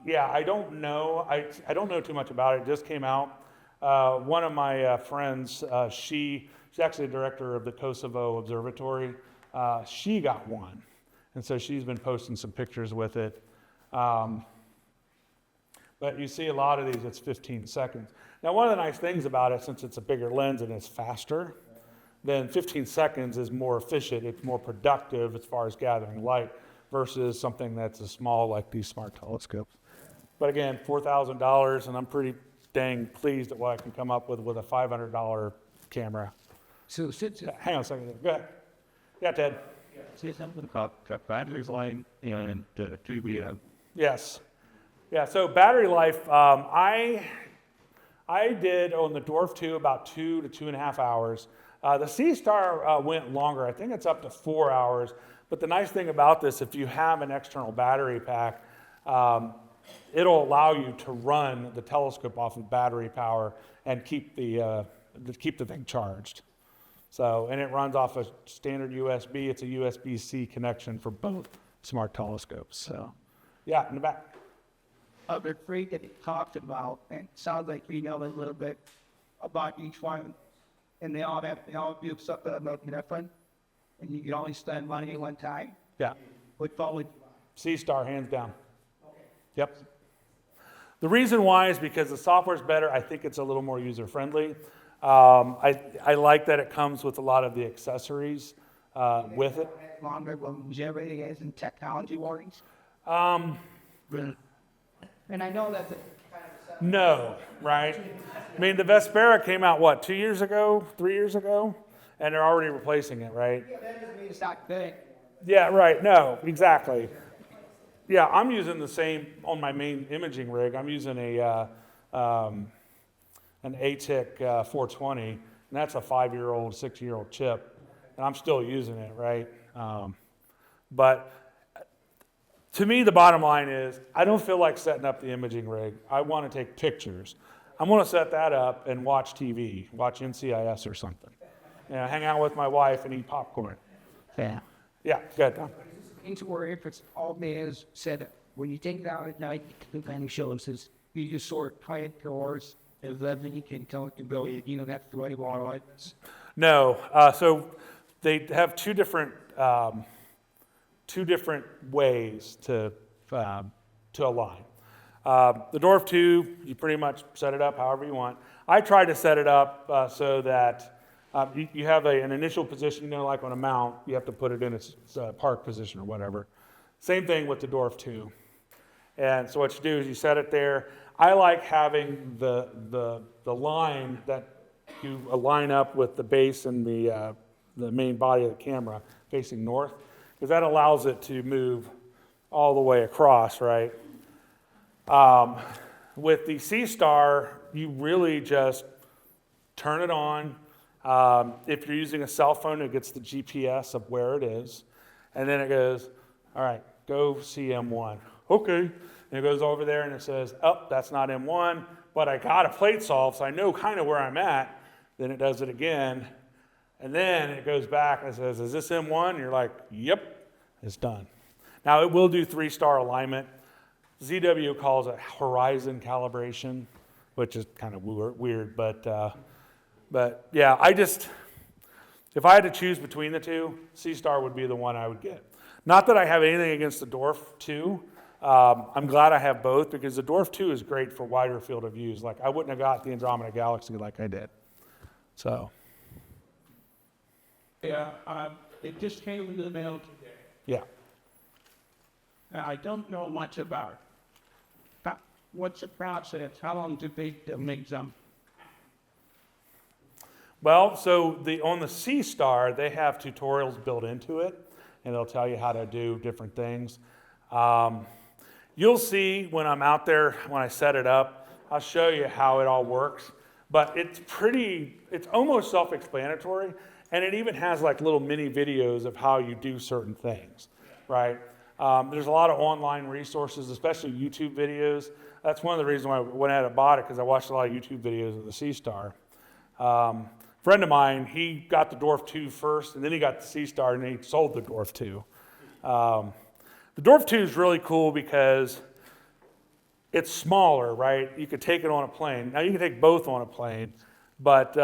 Yeah, I don't know. I don't know too much about it. It just came out. One of my friends, she's actually the director of the Kosovo Observatory. She got one. And so she's been posting some pictures with it. But you see a lot of these, it's 15 seconds. Now, one of the nice things about it, since it's a bigger lens and it's faster, then 15 seconds is more efficient. It's more productive as far as gathering light versus something that's as small like these smart telescopes. But again, $4,000, and I'm pretty dang pleased at what I can come up with a $500 camera. So since Hang on a second. Go ahead. Yeah, Ted. say something about the battery line and 2 Yes. Yeah, so battery life, I did on the Dwarf 2 about 2 to 2.5 hours. The C-Star went longer. I think it's up to 4 hours. But the nice thing about this, if you have an external battery pack, it'll allow you to run the telescope off of battery power and keep the thing charged. So, and it runs off a standard USB. It's a USB-C connection for both smart telescopes. So, yeah, in the back. of the three that he talked about, and it sounds like we know a little bit about each one, and they all do something about different, and you can only spend money one time. Yeah. With all C-Star, hands down. Yep. The reason why is because the software's better. I think it's a little more user-friendly. I like that it comes with a lot of the accessories with it. longer longevity as in technology warnings. And I know that's No, right? I mean, the Vespera came out, what, 2 years ago, 3 years ago? And they're already replacing it, right? that doesn't mean it's not good. Yeah, right. No, exactly. Yeah, I'm using the same on my main imaging rig. I'm using an ATIC 420, and that's a 5-year-old, 6-year-old chip, and I'm still using it, right? But to me, the bottom line is I don't feel like setting up the imaging rig. I want to take pictures. I'm going to set that up and watch TV, watch NCIS or something. Hang out with my wife and eat popcorn. Yeah. Yeah, good. Tom. Into where if it's all said when you take it out at night, the kind of shows is you just sort of quiet doors Is that you can tell it to go, you don't have to worry about lights? No, so they have two different ways to align. The Dwarf 2, you pretty much set it up however you want. I tried to set it up so that you have an initial position, like on a mount, you have to put it in its park position or whatever. Same thing with the Dwarf 2. And so what you do is you set it there. I like having the line that you line up with the base and the main body of the camera facing north, because that allows it to move all the way across, right? With the C-Star, you really just turn it on. If you're using a cell phone, it gets the GPS of where it is. And then it goes, all right, go see M1. Okay. And it goes over there and it says, oh, that's not M1, but I got a plate solve, so I know kind of where I'm at. Then it does it again. And then it goes back and it says, is this M1? And you're like, yep, it's done. Now, it will do 3-star alignment. ZW calls it horizon calibration, which is kind of weird, but yeah, if I had to choose between the two, C-Star would be the one I would get. Not that I have anything against the Dwarf 2. I'm glad I have both, because the Dwarf 2 is great for wider field of views. Like, I wouldn't have got the Andromeda Galaxy like I did. So. Yeah, it just came in the mail today. Yeah. I don't know much about it. What's the process? How long do they make them? Well, so on the C-Star, they have tutorials built into it, and they'll tell you how to do different things. You'll see when I'm out there, when I set it up, I'll show you how it all works. But it's almost self-explanatory, and it even has like little mini videos of how you do certain things, right? There's a lot of online resources, especially YouTube videos. That's one of the reasons why I went ahead and bought it, because I watched a lot of YouTube videos of the C-Star. Friend of mine, he got the Dwarf 2 first, and then he got the C-Star, and he sold the Dwarf 2. The Dwarf 2 is really cool because it's smaller, right? You could take it on a plane. Now, you can take both on a plane, but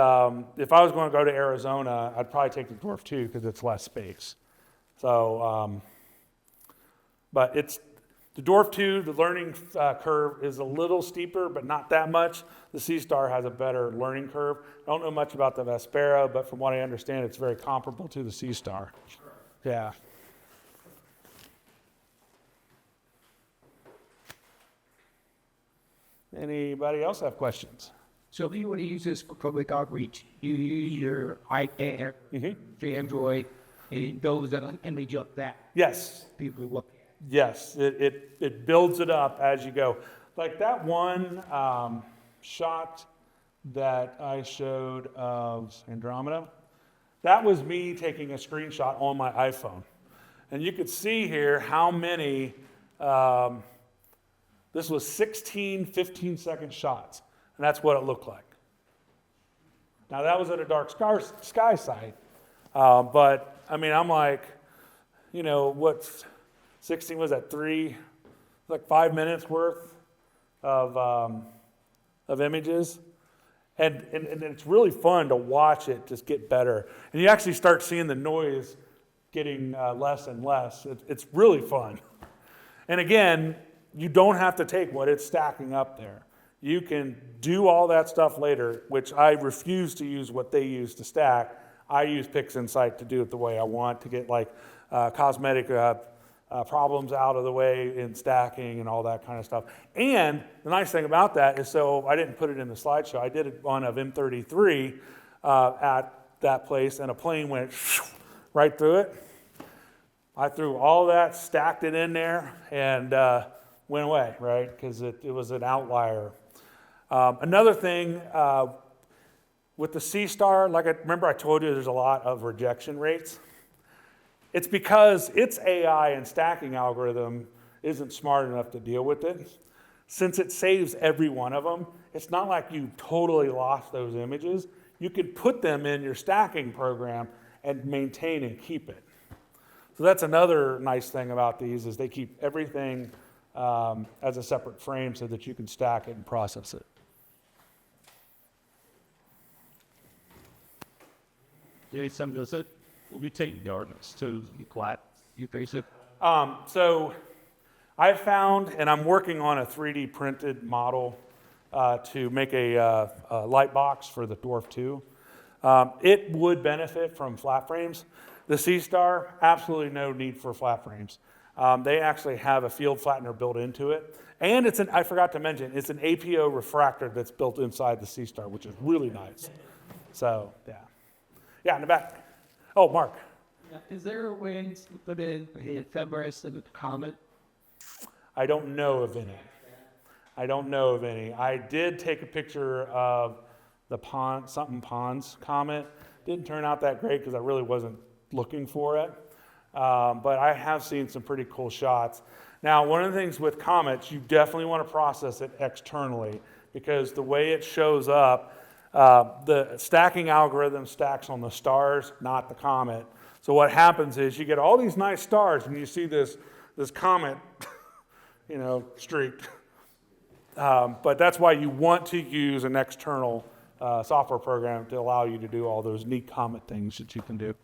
if I was going to go to Arizona, I'd probably take the Dwarf 2 because it's less space. So, but it's the Dwarf 2, the learning curve is a little steeper, but not that much. The C-Star has a better learning curve. I don't know much about the Vespera, but from what I understand, it's very comparable to the C-Star. Yeah. Anybody else have questions? So if you want to use this for public outreach, you use your iPad, your Android, and it builds an image of that. Yes. People look at. Yes, it builds it up as you go. Like that one shot that I showed of Andromeda, that was me taking a screenshot on my iPhone. And you could see here how many, this was 16 15-second shots. And that's what it looked like. Now that was at a dark sky site. But I mean, I'm like, what's 16 was that 5 minutes worth of images. And it's really fun to watch it just get better. And you actually start seeing the noise getting less and less. It's really fun. And again, you don't have to take what it's stacking up there. You can do all that stuff later, which I refuse to use what they use to stack. I use PixInsight to do it the way I want, to get like cosmetic problems out of the way in stacking and all that kind of stuff. And the nice thing about that is, so I didn't put it in the slideshow, I did one of M33 at that place, and a plane went right through it. I threw all that, stacked it in there, and went away, right? Because it was an outlier. Another thing with the C-Star, remember I told you there's a lot of rejection rates. It's because its AI and stacking algorithm isn't smart enough to deal with it. Since it saves every one of them, it's not like you totally lost those images. You can put them in your stacking program and maintain and keep it. So that's another nice thing about these, is they keep everything as a separate frame so that you can stack it and process it. Yeah, some of it will be taking the ordinance to flat. You face it. So I found, and I'm working on a 3D printed model to make a light box for the Dwarf 2. It would benefit from flat frames. The Sea Star, absolutely no need for flat frames. They actually have a field flattener built into it. And I forgot to mention, it's an APO refractor that's built inside the Sea Star, which is really nice. So, yeah. Yeah, in the back. Oh, Mark. Is there a way to put in a ephemeris of a comet? I don't know of any. I did take a picture of the Pons comet. Didn't turn out that great because I really wasn't looking for it. But I have seen some pretty cool shots. Now, one of the things with comets, you definitely want to process it externally because the way it shows up, the stacking algorithm stacks on the stars, not the comet. So what happens is you get all these nice stars and you see this comet, streaked. But that's why you want to use an external software program to allow you to do all those neat comet things that you can do.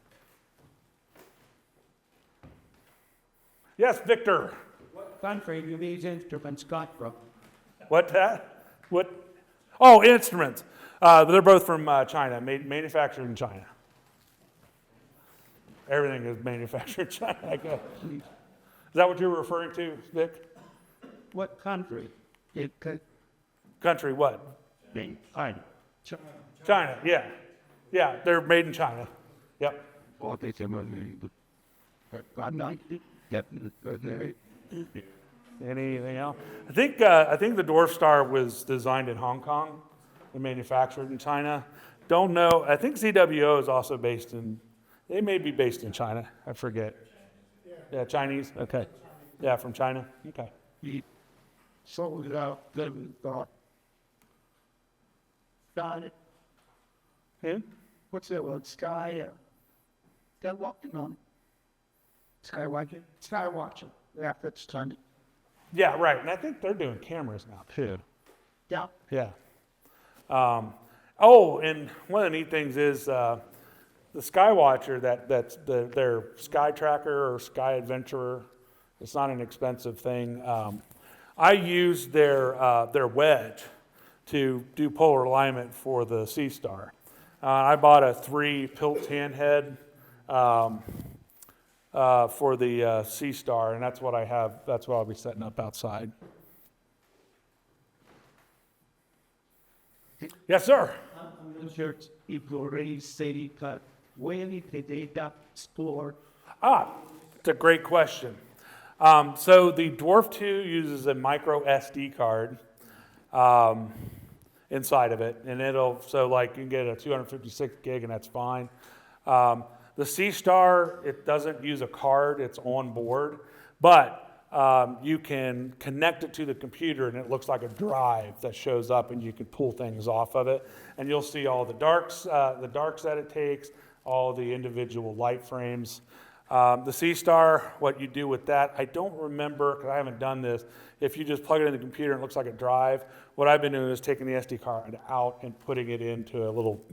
Yes, Victor. What country do these instruments got from? What? Oh, instruments. They're both from China, manufactured in China. Everything is manufactured in China, I guess. Is that what you're referring to, Vic? What country? It could Country what? Being fine. China, yeah. Yeah, they're made in China. Yep. Or they can I'm not getting it. Anything else? I think the Dwarf Star was designed in Hong Kong and manufactured in China. Don't know. I think ZWO is also they may be based in China. I forget. Yeah, Chinese? Okay. Yeah, from China? Okay. He sold it out, then thought. Got it. Him? What's that word? Sky. They're walking on it. Skywatcher. Skywatcher. Yeah, that's turned. Yeah, right. And I think they're doing cameras now, too. Yeah. Yeah. And one of the neat things is the Skywatcher, that's their Sky Tracker or Sky Adventurer. It's not an expensive thing. I used their wedge to do polar alignment for the Sea Star. I bought a 3 Pilt handhead for the Sea Star, and that's what I have. That's what I'll be setting up outside. Yes, sir. I'm not sure if you already said it, but where is the data stored? It's a great question. So the Dwarf 2 uses a micro SD card inside of it, and you can get a 256 gig, and that's fine. The Sea Star, it doesn't use a card; it's on board, but you can connect it to the computer, and it looks like a drive that shows up, and you can pull things off of it, and you'll see all the darks that it takes, all the individual light frames. The Sea Star, what you do with that, I don't remember because I haven't done this. If you just plug it in the computer and it looks like a drive, what I've been doing is taking the SD card out and putting it into a little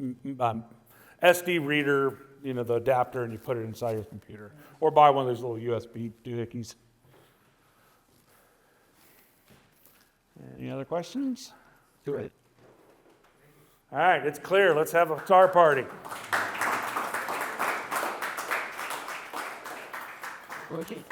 SD reader, the adapter, and you put it inside your computer. Or buy one of those little USB doohickeys. Any other questions? Do it. All right, it's clear. Let's have a star party. Okay.